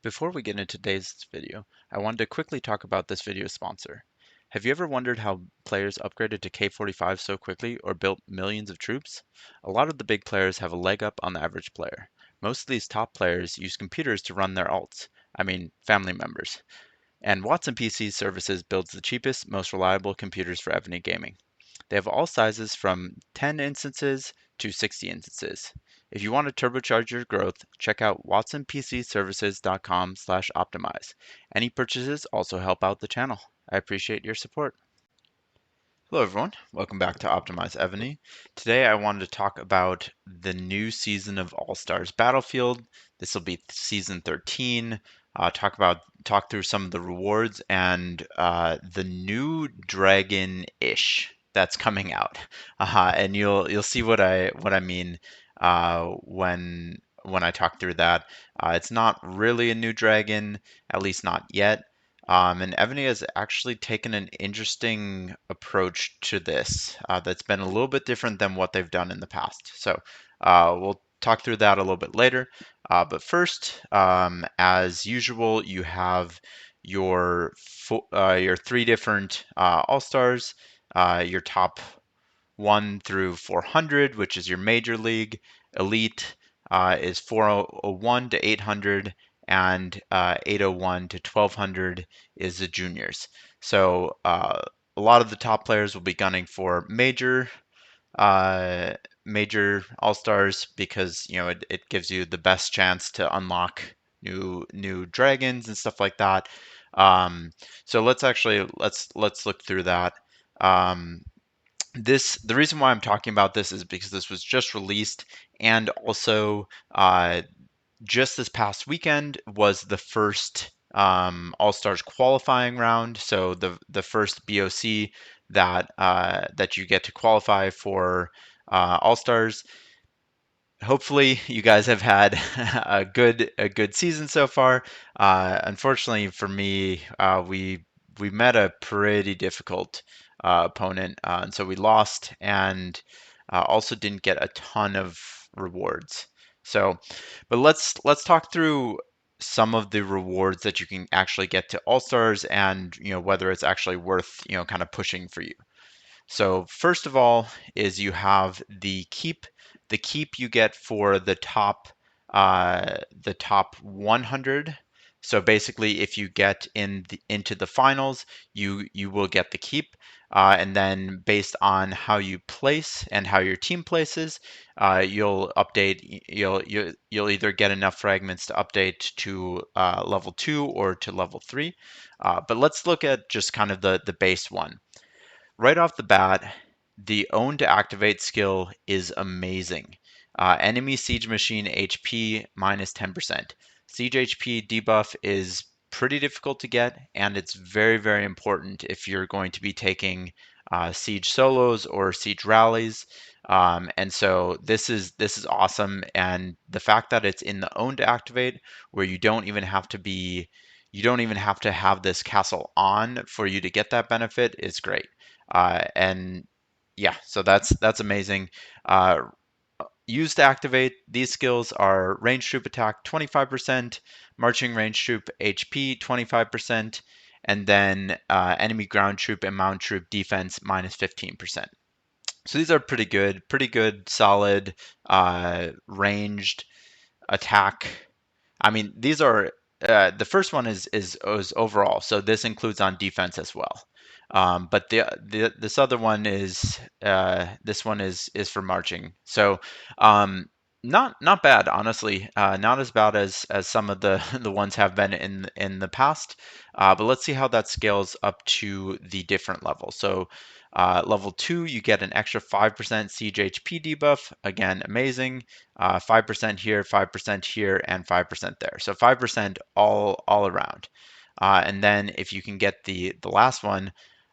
Before we get into today's video, I wanted to quickly talk about this video's sponsor. Have you ever wondered how players upgraded to K45 so quickly or built millions of troops? A lot of the big players have a leg up on the average player. Most of these top players use computers to run their alts, family members. And Watson PC Services builds the cheapest, most reliable computers for Evony gaming. They have all sizes from 10 instances to 60 instances. If you want to turbocharge your growth, check out watsonpcservices.com/optimize. Any purchases also help out the channel. I appreciate your support. Hello everyone, welcome back to Optimize Evony. Today I wanted to talk about the new season of All-Stars Battlefield. This will be season 13. Talk through some of the rewards and the new dragon-ish that's coming out. And you'll see what I mean when I talk through that. It's not really a new dragon, at least not yet. And Evony has actually taken an interesting approach to this that's been a little bit different than what they've done in the past. So we'll talk through that a little bit later. But first, as usual, you have your three different All-Stars, your top 1 through 400, which is your major league. Elite is 401 to 800, and 801 to 1200 is the juniors. So a lot of the top players will be gunning for uh, major all stars because it gives you the best chance to unlock new dragons and stuff like that. So let's look through that. Um, the reason why I'm talking about this is because this was just released, and also just this past weekend was the first All Stars qualifying round. So the first BOC that you get to qualify for All Stars. Hopefully, you guys have had a good season so far. Unfortunately for me, we met a pretty difficult opponent, and so we lost, and also didn't get a ton of rewards. So, but let's talk through some of the rewards that you can actually get to All Stars, and whether it's actually worth kind of pushing for you. So first of all is you have the keep. The keep you get for the top 100. So basically, if you get into the finals, you will get the keep. And then based on how you place and how your team places, you'll update. You'll either get enough fragments to update to level 2 or to level 3. But let's look at just kind of the base one. Right off the bat, the own to activate skill is amazing. Enemy siege machine HP minus 10%. Siege HP debuff is pretty difficult to get, and it's very, very important if you're going to be taking siege solos or siege rallies. And so this is awesome, and the fact that it's in the own to activate, where you don't even have to have this castle on for you to get that benefit, is great. And yeah, so that's amazing. Uh, Used to activate these skills are range troop attack 25%, marching range troop HP 25%, and then enemy ground troop and mounted troop defense minus 15%. So these are pretty good, solid ranged attack. I mean, these are the first one is overall, so this includes on defense as well. But this other one is this one is for marching. So not bad, honestly. Not as bad as some of the the ones have been in the past. But let's see how that scales up to the different levels. So level 2, you get an extra 5% siege HP debuff. Again, amazing. 5% here, 5% here, and 5% there. So 5% all around. And then if you can get the last one,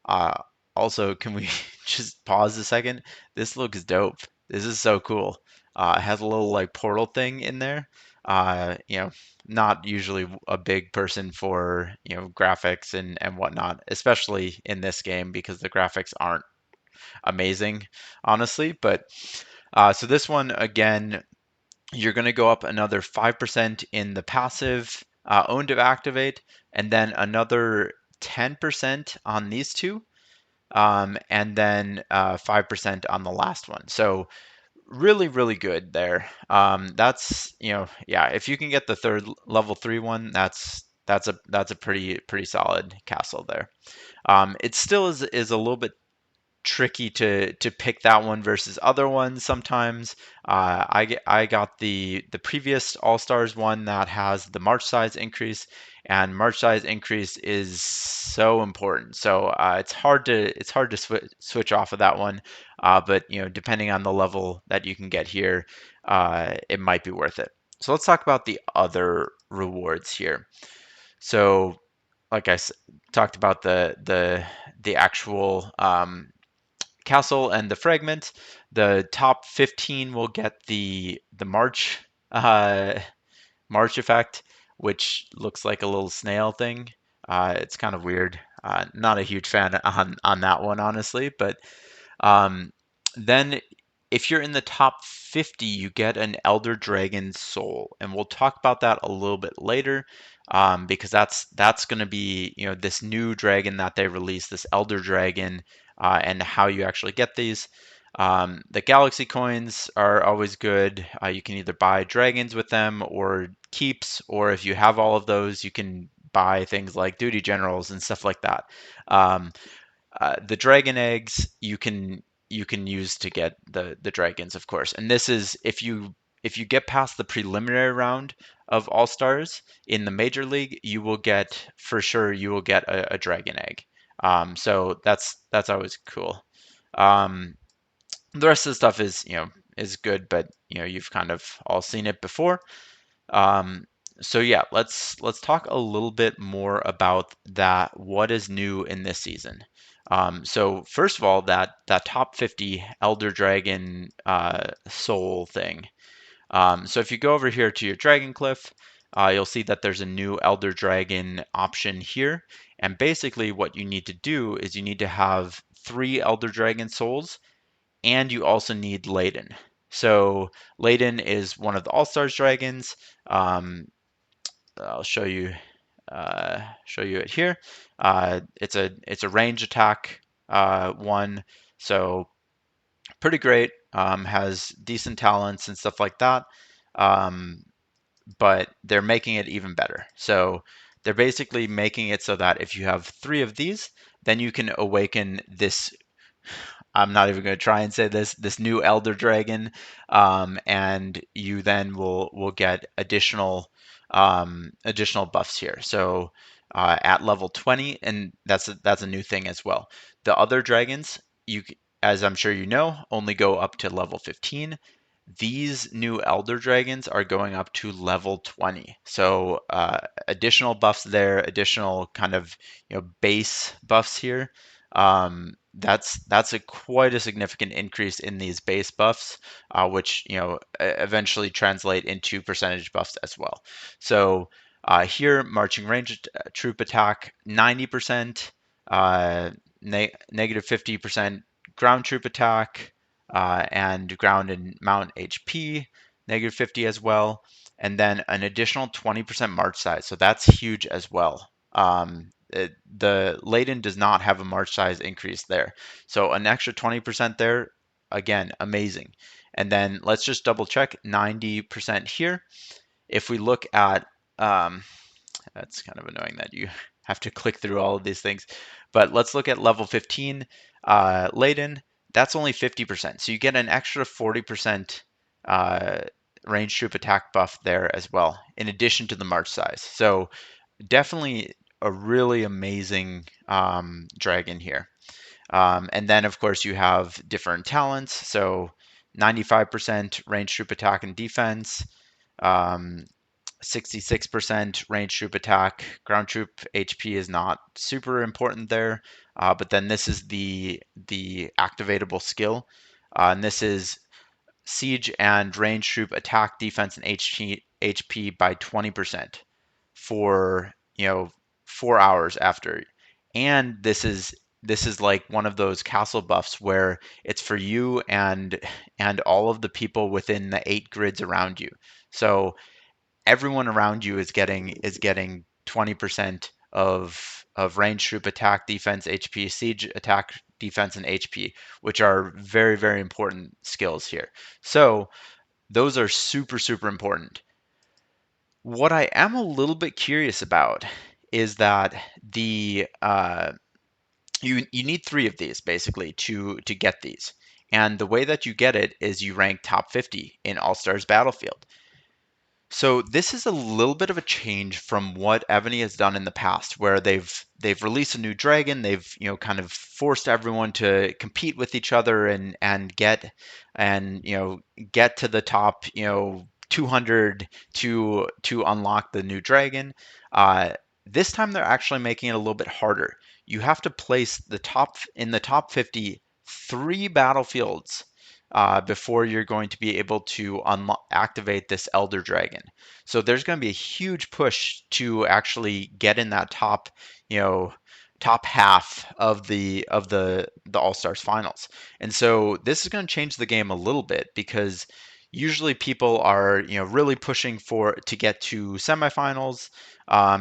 uh, also, can we just pause a second? This looks dope. This is so cool. It has a little like portal thing in there. Not usually a big person for graphics and whatnot, especially in this game because the graphics aren't amazing, honestly. But so this one again, you're going to go up another 5% in the passive. own to activate, and then another 10% on these two, and then 5% on the last one. So really, really good there. That's, yeah, if you can get the third level 3 one, that's a pretty solid castle there. It still is a little bit tricky to pick that one versus other ones sometimes. I got the previous All Stars one that has the march size increase, and march size increase is so important. So it's hard to switch off of that one. But depending on the level that you can get here, it might be worth it. So let's talk about the other rewards here. So like talked about the actual castle and the fragment. The top 15 will get the uh, March effect, which looks like a little snail thing. It's kind of weird. Not a huge fan on that one, honestly, but um, then if you're in the top 50, you get an Elder Dragon soul, and we'll talk about that a little bit later, because that's going to be this new dragon that they released, this Elder Dragon, and how you actually get these. The Galaxy coins are always good. You can either buy dragons with them or keeps, or if you have all of those, you can buy things like duty generals and stuff like that. Um, the dragon eggs you can use to get the dragons, of course. And this is if you get past the preliminary round of All Stars in the Major League, you will get for sure you will get a dragon egg. So that's always cool. Um, the rest of the stuff is good, but you've kind of all seen it before. Um, so yeah, let's talk a little bit more about that. What is new in this season? So first of all, that top 50 Elder Dragon soul thing. So if you go over here to your Dragon Cliff, you'll see that there's a new Elder Dragon option here. And basically, what you need to do is you need to have 3 Elder Dragon souls, and you also need Layden. So Layden is one of the All Stars dragons. Um, I'll show you it here. It's a range attack one, so pretty great. Has decent talents and stuff like that. Um, but they're making it even better. So they're basically making it so that if you have 3 of these, then you can awaken this. I'm not even going to try and say this new Elder Dragon, and you then will get additional buffs here. So at level 20, and that's a new thing as well. The other dragons, as I'm sure you know, only go up to level 15. These new Elder Dragons are going up to level 20. So additional buffs there, additional kind of base buffs here. That's quite a significant increase in these base buffs, which eventually translate into percentage buffs as well. So here, marching range troop attack 90%, negative 50% ground troop attack, and ground and mount HP, negative 50 as well, and then an additional 20% march size. So that's huge as well. The Layden does not have a march size increase there. So an extra 20% there, again, amazing. And then let's just double check 90% here. If we look at, that's kind of annoying that you have to click through all of these things, but let's look at level 15, Layden. That's only 50%. So you get an extra 40% uh, range troop attack buff there as well, in addition to the march size. So definitely a really amazing dragon here. And then, of course, you have different talents. So 95% range troop attack and defense, 66% range troop attack. Ground troop HP is not super important there, but then this is the activatable skill, and this is siege and range troop attack, defense, and HP by 20% for 4 hours after. And this is like one of those castle buffs where it's for you and all of the people within the 8 grids around you. So everyone around you is getting 20% of range troop attack, defense, HP, siege attack, defense, and HP, which are very, very important skills here. So those are super, super important. What I am a little bit curious about is that the you need three of these basically to get these. And the way that you get it is you rank top 50 in All Stars Battlefield. So this is a little bit of a change from what Evony has done in the past, where they've released a new dragon, they've kind of forced everyone to compete with each other and get to the top 200 to unlock the new dragon. Uh, this time they're actually making it a little bit harder. You have to place the top 50 three battlefields before you're going to be able to activate this Elder Dragon. So there's going to be a huge push to actually get in that you know, top half of the All Stars finals. And so this is going to change the game a little bit because usually people are really pushing for to get to semifinals,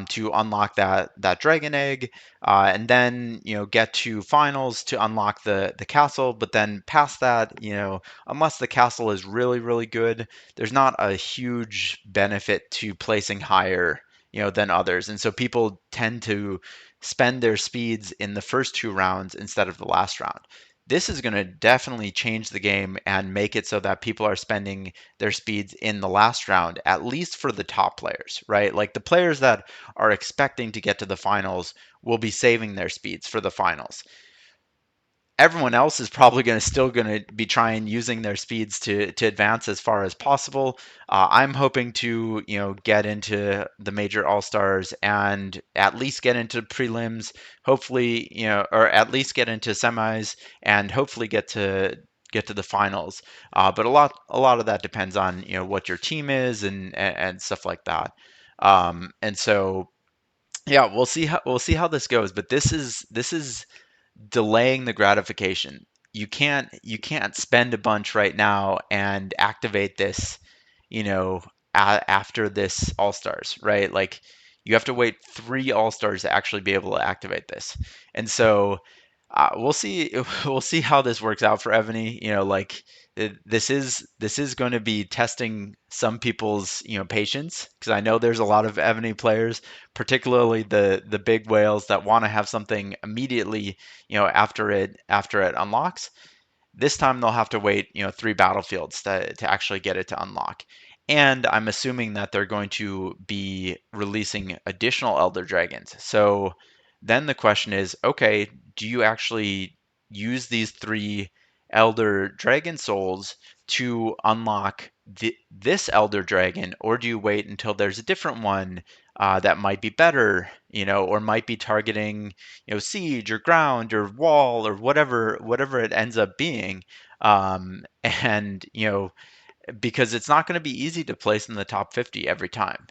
to unlock that dragon egg, and then get to finals to unlock the castle. But then past that, unless the castle is really, really good, there's not a huge benefit to placing higher, than others. And so people tend to spend their speeds in the first two rounds instead of the last round. This is going to definitely change the game and make it so that people are spending their speeds in the last round, at least for the top players, right? Like the players that are expecting to get to the finals will be saving their speeds for the finals. Everyone else is probably going to be trying using their speeds to advance as far as possible. I'm hoping to get into the major all stars and at least get into prelims, hopefully or at least get into semis and hopefully get to the finals. But a lot of that depends on what your team is and stuff like that. And so yeah, we'll see how this goes. But this is delaying the gratification. You can't spend a bunch right now and activate this, you know, after this All Stars, right? Like you have to wait three All Stars to actually be able to activate this. And so we'll see we'll see how this works out for Evany. Like this is going to be testing some people's patience because I know there's a lot of Evany players, particularly the big whales that want to have something immediately after it unlocks. This time they'll have to wait, three battlefields to actually get it to unlock. And I'm assuming that they're going to be releasing additional Elder Dragons. So then the question is, okay, do you actually use these three Elder Dragon souls to unlock this Elder Dragon, or do you wait until there's a different one that might be better, or might be targeting siege or ground or wall or whatever it ends up being. And because it's not going to be easy to place in the top 50 every time,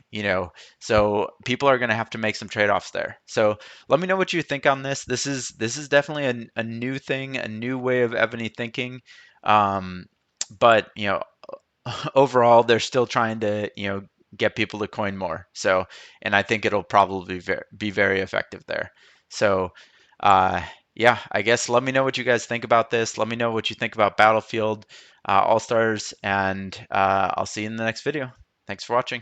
so people are going to have to make some trade-offs there. So let me know what you think on this. This is definitely a new thing, a new way of Ebony thinking. But overall, they're still trying to, get people to coin more. So, and I think it'll probably be very effective there. So, uh, yeah, I guess let me know what you guys think about this. Let me know what you think about Battlefield All Stars, and I'll see you in the next video. Thanks for watching.